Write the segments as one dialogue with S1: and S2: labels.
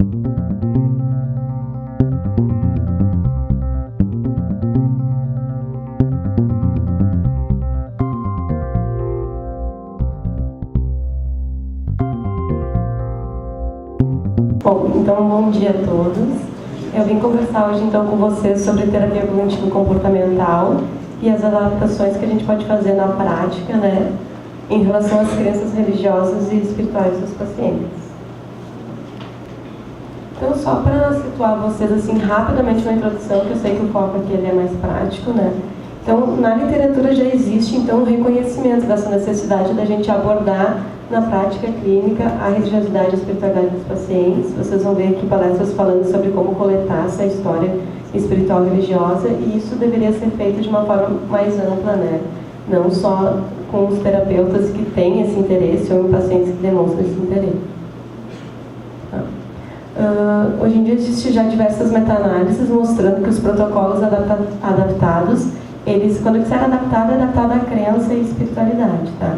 S1: Bom, então bom dia a todos. Eu vim conversar hoje então com vocês sobre terapia cognitivo-comportamental e as adaptações que a gente pode fazer na prática, né, em relação às crenças religiosas e espirituais dos pacientes. Então, só para situar vocês assim rapidamente na introdução, que eu sei que o foco aqui ele é mais prático, né? Então, na literatura já existe então um reconhecimento dessa necessidade da gente abordar na prática clínica a religiosidade e a espiritualidade dos pacientes. Vocês vão ver aqui palestras falando sobre como coletar essa história espiritual religiosa, e isso deveria ser feito de uma forma mais ampla, né? Não só com os terapeutas que têm esse interesse ou em pacientes que demonstram esse interesse. Hoje em dia existem já diversas meta-análises mostrando que os protocolos adaptados, eles, quando disser adaptado, é adaptado à crença e espiritualidade, tá?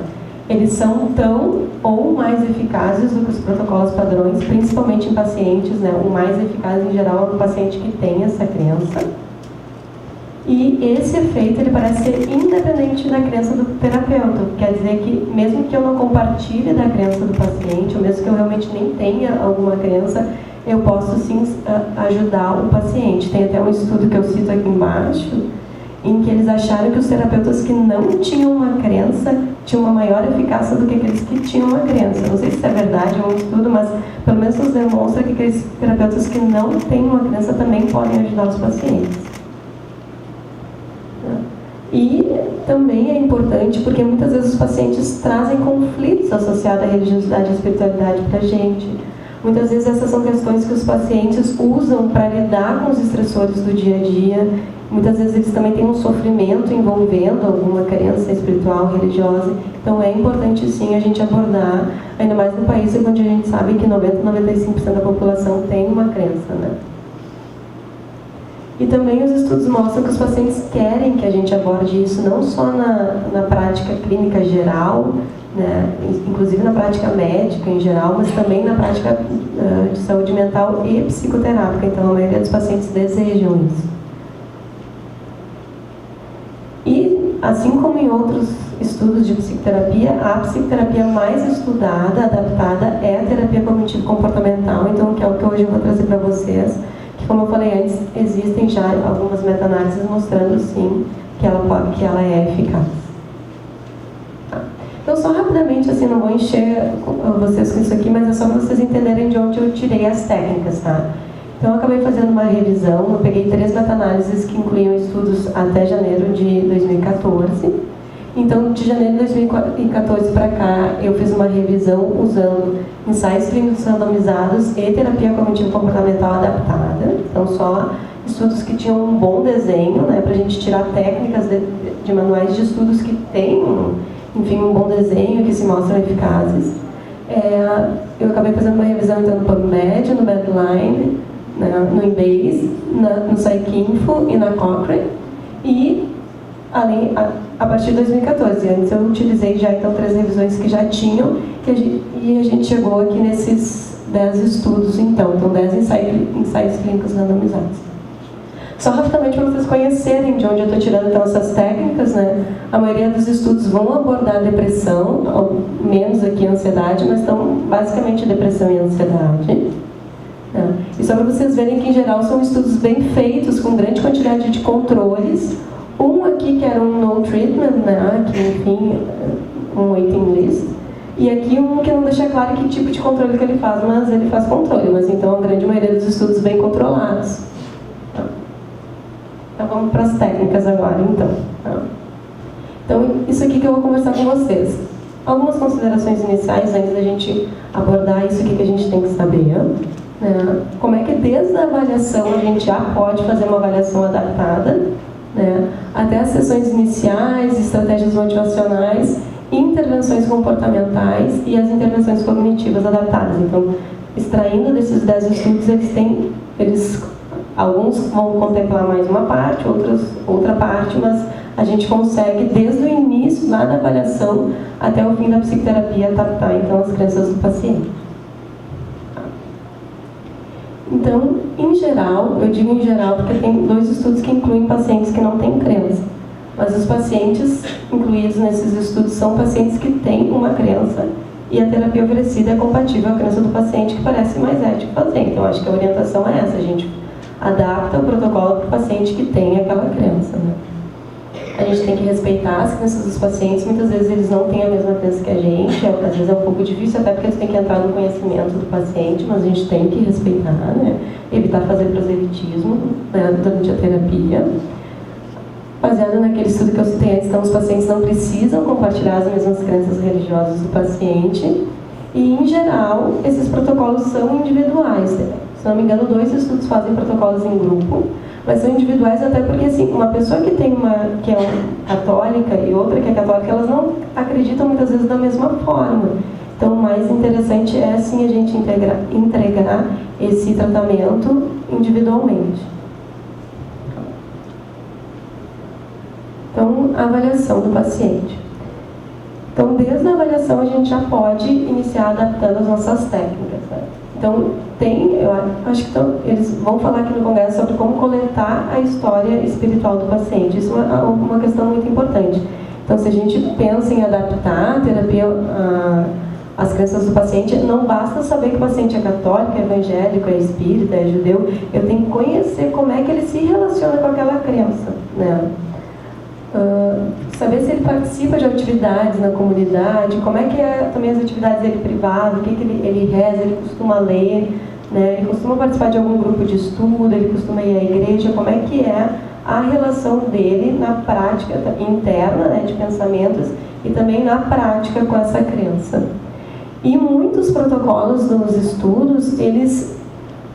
S1: Eles são tão ou mais eficazes do que os protocolos padrões, principalmente em pacientes, né? O mais eficaz em geral é o paciente que tem essa crença. E esse efeito, ele parece ser independente da crença do terapeuta. Quer dizer que, mesmo que eu não compartilhe da crença do paciente, ou mesmo que eu realmente nem tenha alguma crença, eu posso sim ajudar o paciente. Tem até um estudo que eu cito aqui embaixo, em que eles acharam que os terapeutas que não tinham uma crença tinham uma maior eficácia do que aqueles que tinham uma crença. Não sei se é verdade, é um estudo, mas pelo menos nos demonstra que aqueles terapeutas que não têm uma crença também podem ajudar os pacientes. E também é importante porque muitas vezes os pacientes trazem conflitos associados à religiosidade e à espiritualidade para a gente. Muitas vezes essas são questões que os pacientes usam para lidar com os estressores do dia a dia. Muitas vezes eles também têm um sofrimento envolvendo alguma crença espiritual, religiosa. Então é importante sim a gente abordar, ainda mais no país onde a gente sabe que 90-95% da população tem uma crença, né? E também os estudos mostram que os pacientes querem que a gente aborde isso não só na prática clínica geral, né, inclusive na prática médica em geral, mas também na prática de saúde mental e psicoterápica. Então a maioria dos pacientes desejam isso. E, assim como em outros estudos de psicoterapia, a psicoterapia mais estudada, adaptada, é a terapia cognitivo-comportamental, então que é o que hoje eu vou trazer para vocês. Que, como eu falei antes, existem já algumas meta-análises mostrando, sim, que ela é eficaz. Então, só rapidamente, assim, não vou encher vocês com isso aqui, mas é só para vocês entenderem de onde eu tirei as técnicas, tá? Então, eu acabei fazendo uma revisão, eu peguei 3 meta-análises que incluíam estudos até janeiro de 2014. Então, de janeiro de 2014 para cá, eu fiz uma revisão usando ensaios clínicos randomizados e terapia cognitivo-comportamental adaptada. Então, só estudos que tinham um bom desenho, né, para a gente tirar técnicas de manuais de estudos que têm, enfim, um bom desenho, que se mostram eficazes. Eu acabei fazendo uma revisão então, no PubMed, no Medline, no Embase, no PsycInfo e na Cochrane. E a partir de 2014, antes eu utilizei já então 3 revisões que já tinham, e a gente chegou aqui nesses 10 estudos então 10 ensaios clínicos randomizados. Só rapidamente para vocês conhecerem de onde eu estou tirando então essas técnicas, né? A maioria dos estudos vão abordar depressão, ou menos aqui ansiedade, mas estão basicamente depressão e ansiedade. E só para vocês verem que em geral são estudos bem feitos, com grande quantidade de controles. Um aqui que era um no treatment, né? Que enfim, um waiting list. E aqui um que não deixa claro que tipo de controle que ele faz, mas ele faz controle. Mas então a grande maioria dos estudos bem controlados. Então vamos para as técnicas agora, então. Então isso aqui que eu vou conversar com vocês. Algumas considerações iniciais antes da gente abordar isso aqui que a gente tem que saber. Né? Como é que desde a avaliação a gente já pode fazer uma avaliação adaptada, né? Até as sessões iniciais, estratégias motivacionais, intervenções comportamentais e as intervenções cognitivas adaptadas. Então, extraindo desses 10 estudos, alguns vão contemplar mais uma parte, outros outra parte, mas a gente consegue, desde o início, lá da avaliação, até o fim da psicoterapia, adaptar então as crenças do paciente. Então, em geral, eu digo em geral porque tem 2 estudos que incluem pacientes que não têm crença. Mas os pacientes incluídos nesses estudos são pacientes que têm uma crença e a terapia oferecida é compatível à crença do paciente, que parece mais ético fazer. Então, acho que a orientação é essa, a gente adapta o protocolo para o paciente que tem aquela crença, né? A gente tem que respeitar as crenças dos pacientes, muitas vezes eles não têm a mesma crença que a gente, às vezes é um pouco difícil, até porque você tem que entrar no conhecimento do paciente, mas a gente tem que respeitar, né? Evitar fazer proselitismo, né, durante a terapia. Baseado naquele estudo que eu citei antes, então os pacientes não precisam compartilhar as mesmas crenças religiosas do paciente e, em geral, esses protocolos são individuais. Se não me engano, 2 estudos fazem protocolos em grupo, mas são individuais até porque, assim, uma pessoa que é católica e outra que é católica, elas não acreditam muitas vezes da mesma forma. Então, o mais interessante é, sim, a gente entregar esse tratamento individualmente. Então, a avaliação do paciente. Então, desde a avaliação, a gente já pode iniciar adaptando as nossas técnicas, né? Então, eu acho que eles vão falar aqui no congresso sobre como coletar a história espiritual do paciente. Isso é uma questão muito importante. Então, se a gente pensa em adaptar a terapia às crenças do paciente, não basta saber que o paciente é católico, é evangélico, é espírita, é judeu. Eu tenho que conhecer como é que ele se relaciona com aquela crença, né? Saber se ele participa de atividades na comunidade, como é que é também as atividades dele privado, o que ele reza, ele costuma ler, né? Ele costuma participar de algum grupo de estudo, ele costuma ir à igreja, como é que é a relação dele na prática interna, né, de pensamentos e também na prática com essa crença. E muitos protocolos dos estudos, eles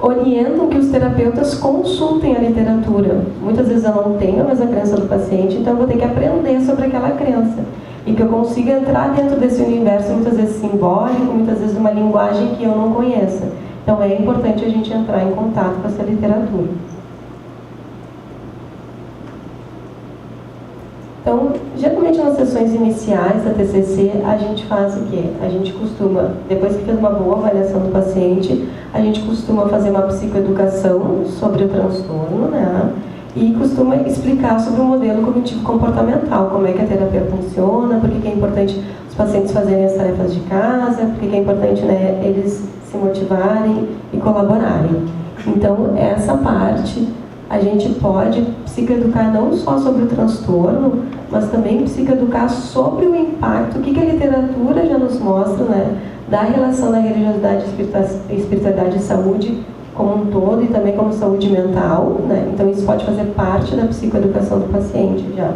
S1: orientam que os terapeutas consultem a literatura. Muitas vezes eu não tenho a mesma crença do paciente, então eu vou ter que aprender sobre aquela crença. E que eu consiga entrar dentro desse universo, muitas vezes simbólico, muitas vezes uma linguagem que eu não conheça. Então é importante a gente entrar em contato com essa literatura. Então, geralmente nas sessões iniciais da TCC, a gente faz o quê? A gente costuma, depois que fez uma boa avaliação do paciente, a gente costuma fazer uma psicoeducação sobre o transtorno, né? E costuma explicar sobre o modelo cognitivo comportamental, como é que a terapia funciona, por que é importante os pacientes fazerem as tarefas de casa, por que é importante, né, eles se motivarem e colaborarem. Então, essa parte a gente pode psicoeducar não só sobre o transtorno, mas também psicoeducar sobre o impacto, o que a literatura já nos mostra, né, da relação da religiosidade, espiritualidade e saúde como um todo e também como saúde mental, né? Então isso pode fazer parte da psicoeducação do paciente já.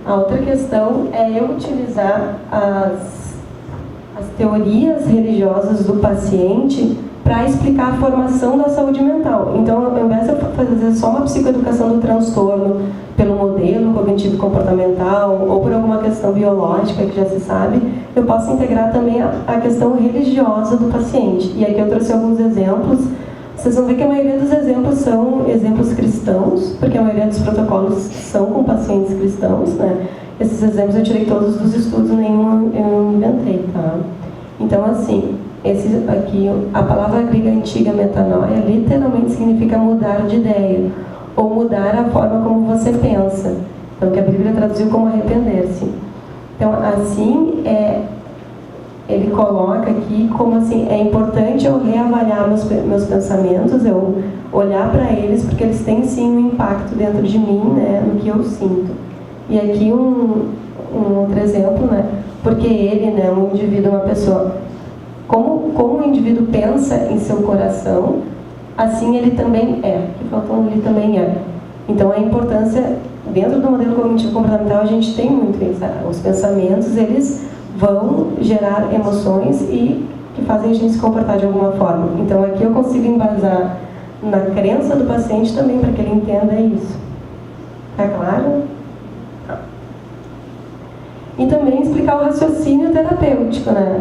S1: A outra questão é eu utilizar as teorias religiosas do paciente para explicar a formação da saúde mental. Então, ao invés de eu fazer só uma psicoeducação do transtorno pelo modelo cognitivo comportamental ou por alguma questão biológica que já se sabe, eu posso integrar também a questão religiosa do paciente. E aqui eu trouxe alguns exemplos. Vocês vão ver que a maioria dos exemplos são exemplos cristãos, porque a maioria dos protocolos são com pacientes cristãos, né? Esses exemplos eu tirei todos dos estudos, nenhum eu inventei, tá? Então, assim, esse aqui, a palavra grega antiga metanoia literalmente significa mudar de ideia ou mudar a forma como você pensa. Então, que a Bíblia traduziu como arrepender-se. Então, assim, ele coloca aqui como assim, é importante eu reavaliar meus pensamentos, eu olhar para eles, porque eles têm sim um impacto dentro de mim, né, no que eu sinto. E aqui um outro exemplo, né, porque ele, né, um indivíduo, uma pessoa, como o indivíduo pensa em seu coração, assim ele também é. Que faltou ele também é. Então a importância, dentro do modelo cognitivo comportamental, a gente tem muito isso. Os pensamentos, eles vão gerar emoções e que fazem a gente se comportar de alguma forma. Então aqui eu consigo embasar na crença do paciente também, para que ele entenda isso. Tá claro? E também explicar o raciocínio terapêutico, né?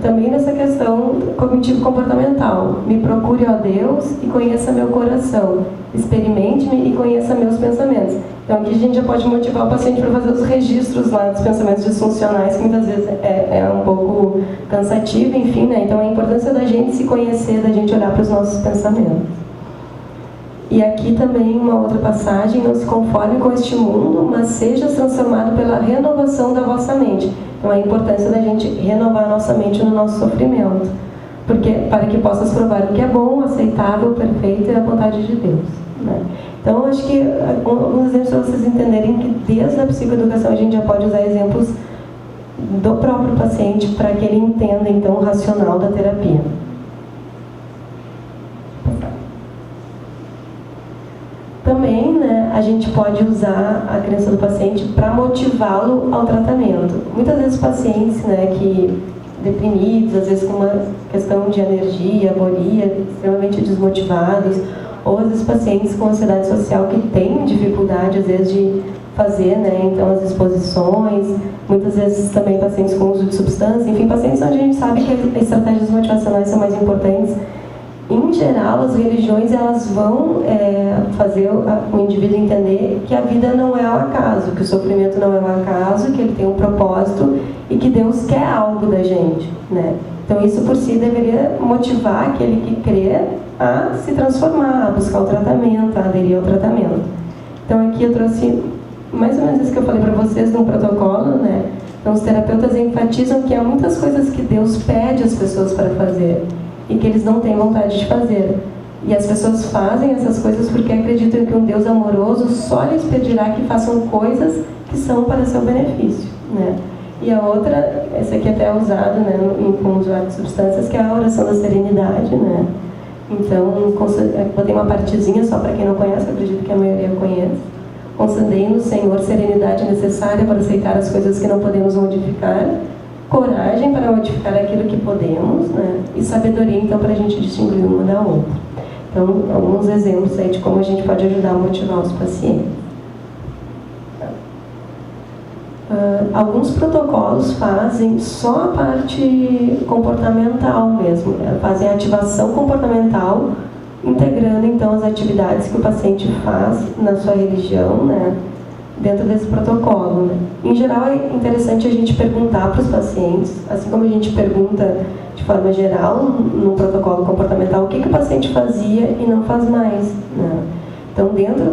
S1: Também nessa questão cognitivo-comportamental. Me procure, ó Deus, e conheça meu coração. Experimente-me e conheça meus pensamentos. Então aqui a gente já pode motivar o paciente para fazer os registros lá dos pensamentos disfuncionais, que muitas vezes é um pouco cansativo, enfim, né? Então a importância da gente se conhecer, da gente olhar para os nossos pensamentos. E aqui também uma outra passagem: não se conforme com este mundo, mas seja transformado pela renovação da vossa mente. Então a importância da gente renovar a nossa mente no nosso sofrimento, porque para que possas provar o que é bom, aceitável, perfeito e a vontade de Deus, né? Então eu acho que alguns exemplos para vocês entenderem que desde a psicoeducação a gente já pode usar exemplos do próprio paciente para que ele entenda então o racional da terapia. Também, né, a gente pode usar a crença do paciente para motivá-lo ao tratamento. Muitas vezes pacientes, né, que deprimidos, às vezes com uma questão de alergia, agonia, extremamente desmotivados, ou às vezes pacientes com ansiedade social que têm dificuldade, às vezes, de fazer, né, então, as exposições, muitas vezes também pacientes com uso de substância, enfim, pacientes onde a gente sabe que as estratégias motivacionais são mais importantes. Em geral, as religiões elas vão fazer o indivíduo entender que a vida não é ao acaso, que o sofrimento não é ao acaso, que ele tem um propósito e que Deus quer algo da gente, né? Então isso por si deveria motivar aquele que crê a se transformar, a buscar o tratamento, a aderir ao tratamento. Então aqui eu trouxe mais ou menos isso que eu falei para vocês no protocolo, né? Então os terapeutas enfatizam que há muitas coisas que Deus pede às pessoas para fazer e que eles não têm vontade de fazer. E as pessoas fazem essas coisas porque acreditam que um Deus amoroso só lhes pedirá que façam coisas que são para seu benefício, né? E a outra, essa aqui até é usada, né, com o usuário de substâncias, que é a oração da serenidade, né? Então, botei uma partezinha só para quem não conhece, acredito que a maioria conhece. Concedei-nos, Senhor, serenidade necessária para aceitar as coisas que não podemos modificar, coragem para modificar aquilo que podemos, né? E sabedoria, então, para a gente distinguir uma da outra. Então, alguns exemplos aí de como a gente pode ajudar a motivar os pacientes. Alguns protocolos fazem só a parte comportamental mesmo, né? Fazem a ativação comportamental, integrando, então, as atividades que o paciente faz na sua religião, né, dentro desse protocolo, né? Em geral, é interessante a gente perguntar para os pacientes, assim como a gente pergunta de forma geral no protocolo comportamental, o que o paciente fazia e não faz mais, né? Então, dentro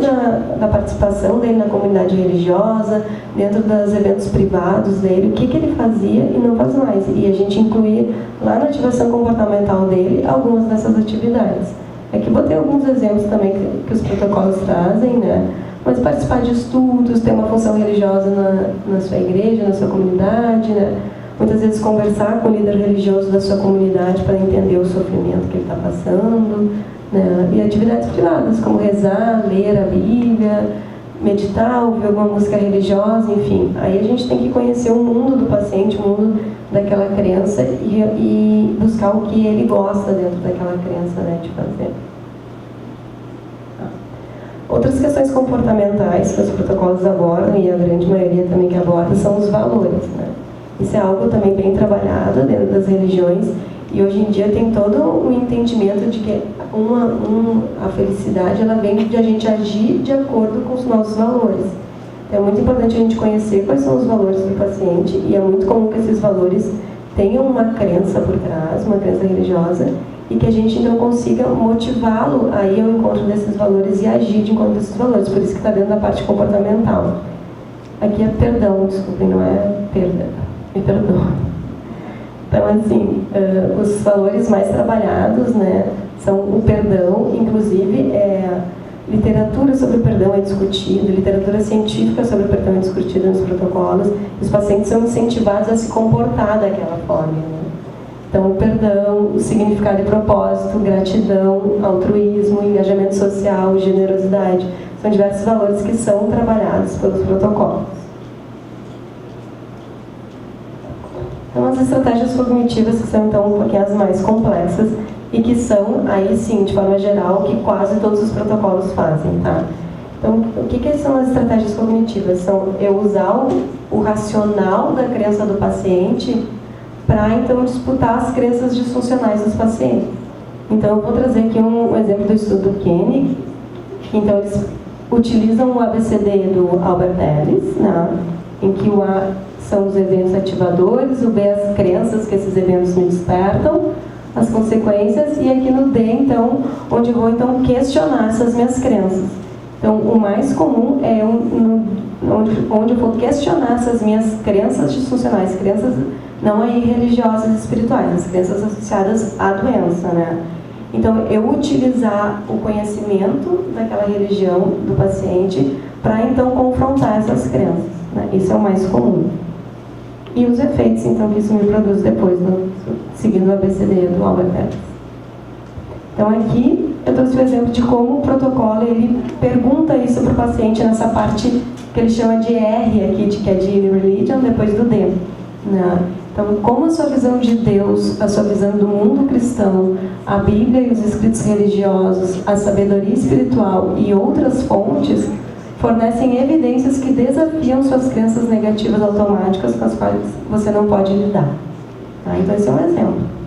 S1: da participação dele na comunidade religiosa, dentro dos eventos privados dele, o que ele fazia e não faz mais. E a gente incluir lá na ativação comportamental dele algumas dessas atividades. Aqui botei alguns exemplos também que os protocolos trazem, né? Mas participar de estudos, ter uma função religiosa na sua igreja, na sua comunidade, né? Muitas vezes conversar com o líder religioso da sua comunidade para entender o sofrimento que ele está passando, né? E atividades privadas, como rezar, ler a Bíblia, meditar, ouvir alguma música religiosa, enfim. Aí a gente tem que conhecer o mundo do paciente, o mundo daquela crença e buscar o que ele gosta dentro daquela crença, né, de fazer. Outras questões comportamentais que os protocolos abordam, e a grande maioria também que aborda, são os valores, né? Isso é algo também bem trabalhado dentro das religiões, e hoje em dia tem todo um entendimento de que a felicidade ela vem de a gente agir de acordo com os nossos valores. Então é muito importante a gente conhecer quais são os valores do paciente, e é muito comum que esses valores tenham uma crença por trás, uma crença religiosa, e que a gente então consiga motivá-lo a ir ao encontro desses valores e agir de encontro desses valores. Por isso que está dentro da parte comportamental. Aqui é perdão, desculpem, não é perda. Me perdoa. Então, assim, os valores mais trabalhados, né, são o perdão, inclusive literatura sobre o perdão é discutida, literatura científica sobre o perdão é discutida nos protocolos. Os pacientes são incentivados a se comportar daquela forma, né? Então, o perdão, o significado e propósito, gratidão, altruísmo, engajamento social, generosidade, são diversos valores que são trabalhados pelos protocolos. Então, as estratégias cognitivas que são, então, um pouquinho as mais complexas e que são, aí sim, de forma geral, que quase todos os protocolos fazem, tá? Então, o que são as estratégias cognitivas? São eu usar o racional da crença do paciente para, então, disputar as crenças disfuncionais dos pacientes. Então, eu vou trazer aqui um exemplo do estudo do Koenig, que, então, eles utilizam o ABCD do Albert Ellis, né? Em que o A são os eventos ativadores, o B as crenças que esses eventos me despertam, as consequências, e aqui no D, então, onde eu vou então questionar essas minhas crenças. Então, o mais comum é onde eu vou questionar essas minhas crenças disfuncionais, crenças não aí religiosas e espirituais, as crenças associadas à doença, né? Então, eu utilizar o conhecimento daquela religião do paciente para então confrontar essas crenças, né? Isso é o mais comum. E os efeitos, então, que isso me produz depois, seguindo o ABCD do Albert Ellis. Então, aqui eu trouxe o exemplo de como o protocolo ele pergunta isso para o paciente nessa parte que ele chama de R aqui, que é de religion, depois do D, né? Então, como a sua visão de Deus, a sua visão do mundo cristão, a Bíblia e os escritos religiosos, a sabedoria espiritual e outras fontes fornecem evidências que desafiam suas crenças negativas automáticas com as quais você não pode lidar. Tá? Então, esse é um exemplo.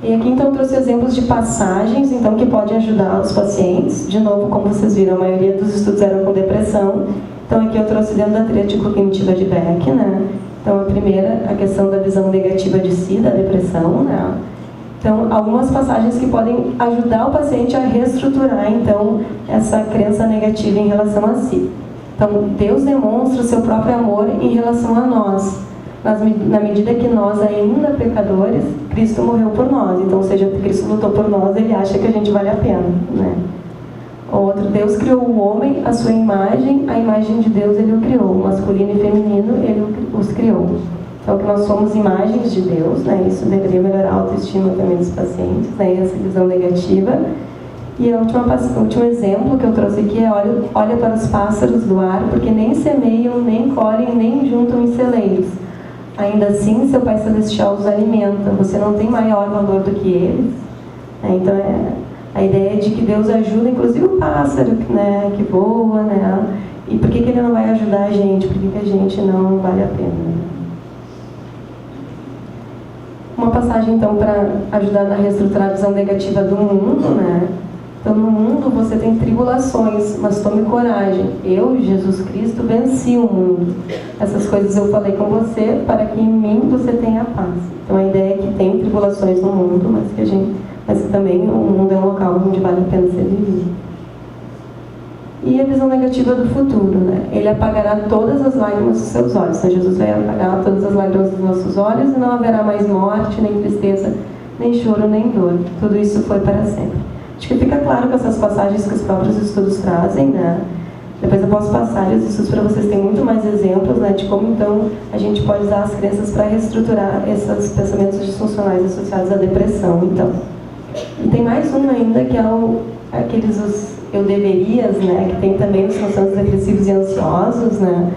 S1: E aqui, então, eu trouxe exemplos de passagens, então, que podem ajudar os pacientes. De novo, como vocês viram, a maioria dos estudos eram com depressão. Então, aqui eu trouxe dentro da tríade cognitiva de Beck, né? Então, a primeira, a questão da visão negativa de si, da depressão, né? Então, algumas passagens que podem ajudar o paciente a reestruturar, então, essa crença negativa em relação a si. Então, Deus demonstra o seu próprio amor em relação a nós. Na medida que nós, ainda pecadores, Cristo morreu por nós. Então, ou seja, Cristo lutou por nós, ele acha que a gente vale a pena, né? Outro, Deus criou o homem à sua imagem, a imagem de Deus ele o criou, masculino e feminino ele os criou. Então, que nós somos imagens de Deus, né? Isso deveria melhorar a autoestima também dos pacientes, né? Essa visão negativa. E o último exemplo que eu trouxe aqui é olha para os pássaros do ar, porque nem semeiam, nem colhem, nem juntam em celeiros. Ainda assim, seu Pai Celestial os alimenta. Você não tem maior valor do que eles. Então, a ideia é de que Deus ajuda, inclusive o pássaro, né, que voa, né? E por que ele não vai ajudar a gente? Por que a gente não vale a pena? Uma passagem, então, para ajudar na reestruturar a visão negativa do mundo, né? Então, no mundo você tem tribulações, mas tome coragem. Eu, Jesus Cristo, venci o mundo. Essas coisas eu falei com você, para que em mim você tenha paz. Então, a ideia é que tem tribulações no mundo, mas também o mundo é um local onde vale a pena ser vivido. E a visão negativa do futuro, né? Ele apagará todas as lágrimas dos seus olhos. Então, Jesus vai apagar todas as lágrimas dos nossos olhos e não haverá mais morte, nem tristeza, nem choro, nem dor. Tudo isso foi para sempre. Acho que fica claro com essas passagens que os próprios estudos trazem, né? Depois eu posso passar os estudos para vocês, tem muito mais exemplos, né, de como então a gente pode usar as crenças para reestruturar esses pensamentos disfuncionais associados à depressão, então. E tem mais um ainda, que é os eu deverias, né, que tem também nos transtornos depressivos e ansiosos, né.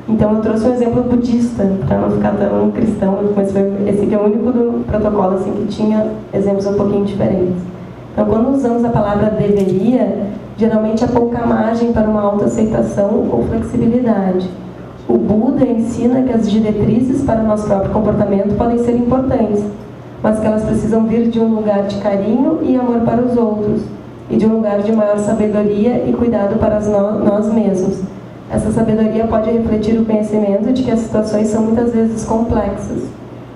S1: Então eu trouxe um exemplo budista, para não ficar tão cristão, mas esse aqui é o único do protocolo assim, que tinha exemplos um pouquinho diferentes. Então, quando usamos a palavra deveria, geralmente há pouca margem para uma autoaceitação ou flexibilidade. O Buda ensina que as diretrizes para o nosso próprio comportamento podem ser importantes, mas que elas precisam vir de um lugar de carinho e amor para os outros, e de um lugar de maior sabedoria e cuidado para nós mesmos. Essa sabedoria pode refletir o conhecimento de que as situações são muitas vezes complexas,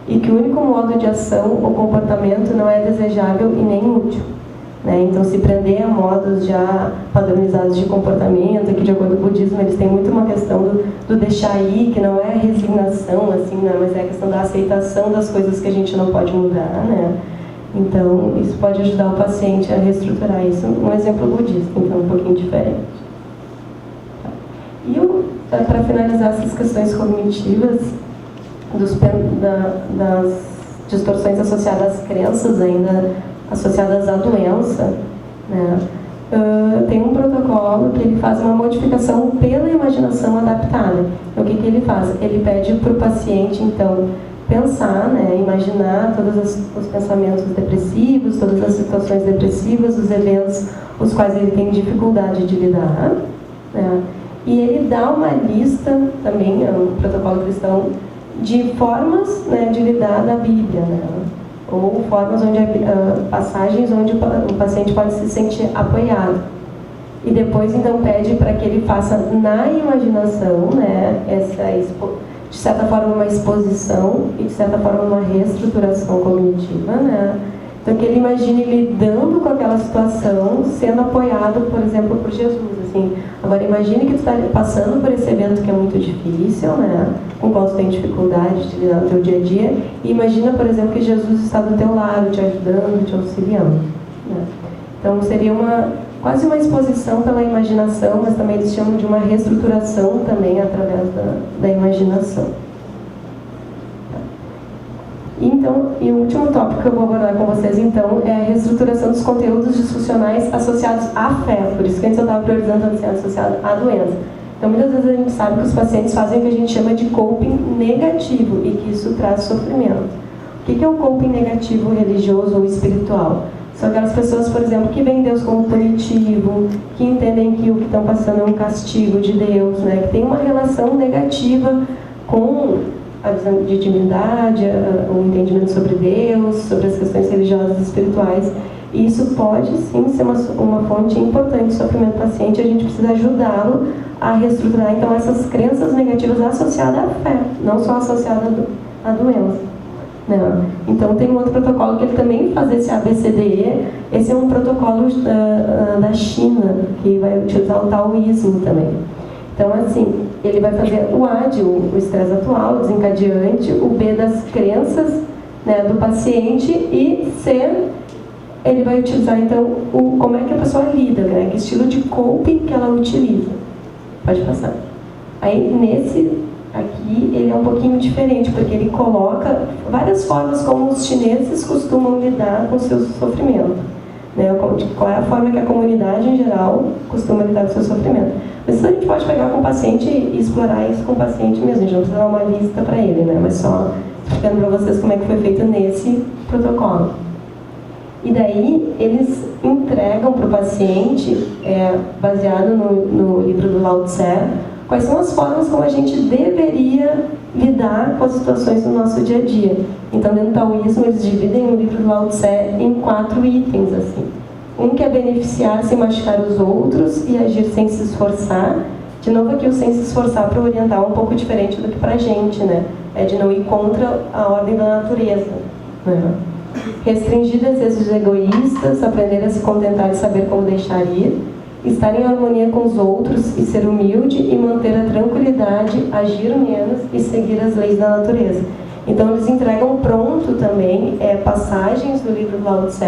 S1: e que o único modo de ação ou comportamento não é desejável e nem útil. Né? Então, se prender a modos já padronizados de comportamento, que de acordo com o budismo eles têm muito uma questão do deixar ir, que não é resignação, assim, né? Mas é a questão da aceitação das coisas que a gente não pode mudar, né? Então, isso pode ajudar o paciente a reestruturar isso. Um exemplo budista, então, um pouquinho diferente. E para finalizar essas questões cognitivas, das distorções associadas às crenças ainda associadas à doença, né? Tem um protocolo que ele faz uma modificação pela imaginação adaptada. Então, o que ele faz? Ele pede para o paciente, então, pensar, né, imaginar todos os pensamentos depressivos, todas as situações depressivas, os eventos os quais ele tem dificuldade de lidar, né? E ele dá uma lista, também é um protocolo cristão, de formas, né, de lidar na Bíblia, né? ou formas onde passagens onde o paciente pode se sentir apoiado. E depois, então, pede para que ele faça na imaginação, né, de certa forma, uma exposição e, de certa forma, uma reestruturação cognitiva, né? Então, que ele imagine lidando com aquela situação, sendo apoiado, por exemplo, por Jesus, assim. Agora, imagine que tu está passando por esse evento que é muito difícil, né? Com qual tu tem dificuldade de lidar no teu dia a dia. E imagina, por exemplo, que Jesus está do teu lado, te ajudando, te auxiliando, né? Então, seria quase uma exposição pela imaginação, mas também eles chamam de uma reestruturação também através da imaginação. Então, e o último tópico que eu vou abordar com vocês, então, é a reestruturação dos conteúdos disfuncionais associados à fé. Por isso que antes eu estava priorizando a ser associado à doença. Então, muitas vezes a gente sabe que os pacientes fazem o que a gente chama de coping negativo e que isso traz sofrimento. O que é o coping negativo religioso ou espiritual? São aquelas pessoas, por exemplo, que veem Deus como punitivo, que entendem que o que estão passando é um castigo de Deus, né? Que tem uma relação negativa com a visão de divindade, o entendimento sobre Deus, sobre as questões religiosas e espirituais. E isso pode, sim, ser uma fonte importante de sofrimento do paciente, e a gente precisa ajudá-lo a reestruturar, então, essas crenças negativas associadas à fé, não só associadas à doença. Não. Então, tem um outro protocolo que ele também faz esse ABCDE. Esse é um protocolo da China, que vai utilizar o taoísmo também. Então, assim, ele vai fazer o A de o estresse atual, o desencadeante, o B das crenças, né, do paciente, e C, ele vai utilizar, então, como é que a pessoa lida, né, que estilo de coping que ela utiliza. Pode passar. Aí, nesse aqui, ele é um pouquinho diferente, porque ele coloca várias formas como os chineses costumam lidar com o seu sofrimento. Né? Qual é a forma que a comunidade, em geral, costuma lidar com o seu sofrimento. Mas isso a gente pode pegar com o paciente e explorar isso com o paciente mesmo. A gente não precisa dar uma lista para ele, né? Mas só explicando para vocês como é que foi feito nesse protocolo. E daí, eles entregam para o paciente, baseado no livro do Lao Tse, quais são as formas como a gente deveria lidar com as situações do nosso dia a dia. Então, dentro do taoísmo, eles dividem o livro do Lao Tse em 4 itens, assim. Um que é beneficiar sem machucar os outros e agir sem se esforçar. De novo aqui, o sem se esforçar para orientar um pouco diferente do que para a gente, né? É de não ir contra a ordem da natureza, né? Restringir desejos egoístas, aprender a se contentar e saber como deixar ir. Estar em harmonia com os outros e ser humilde e manter a tranquilidade, agir menos e seguir as leis da natureza. Então, eles entregam pronto também passagens do livro do Lao Tse,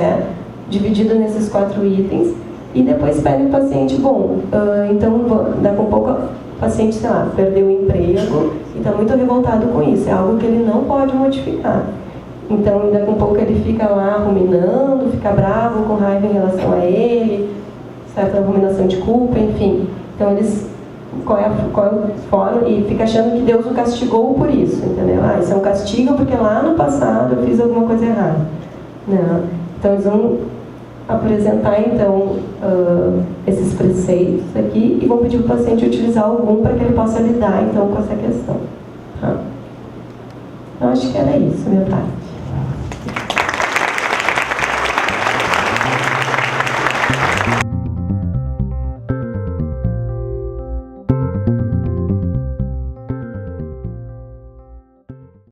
S1: dividido nesses 4 itens, e depois pedem o paciente, então, daqui a pouco o paciente, sei lá, perdeu o emprego e está muito revoltado com isso, é algo que ele não pode modificar. Então, daqui a pouco ele fica lá ruminando, fica bravo, com raiva em relação a ele, certa ruminação de culpa, enfim. Então, qual é a forma? E fica achando que Deus o castigou por isso, entendeu? Isso é um castigo porque lá no passado eu fiz alguma coisa errada. Não. Então, eles vão apresentar, então, esses preceitos aqui e vão pedir para o paciente utilizar algum para que ele possa lidar, então, com essa questão. Tá? Então, acho que era isso, minha parte.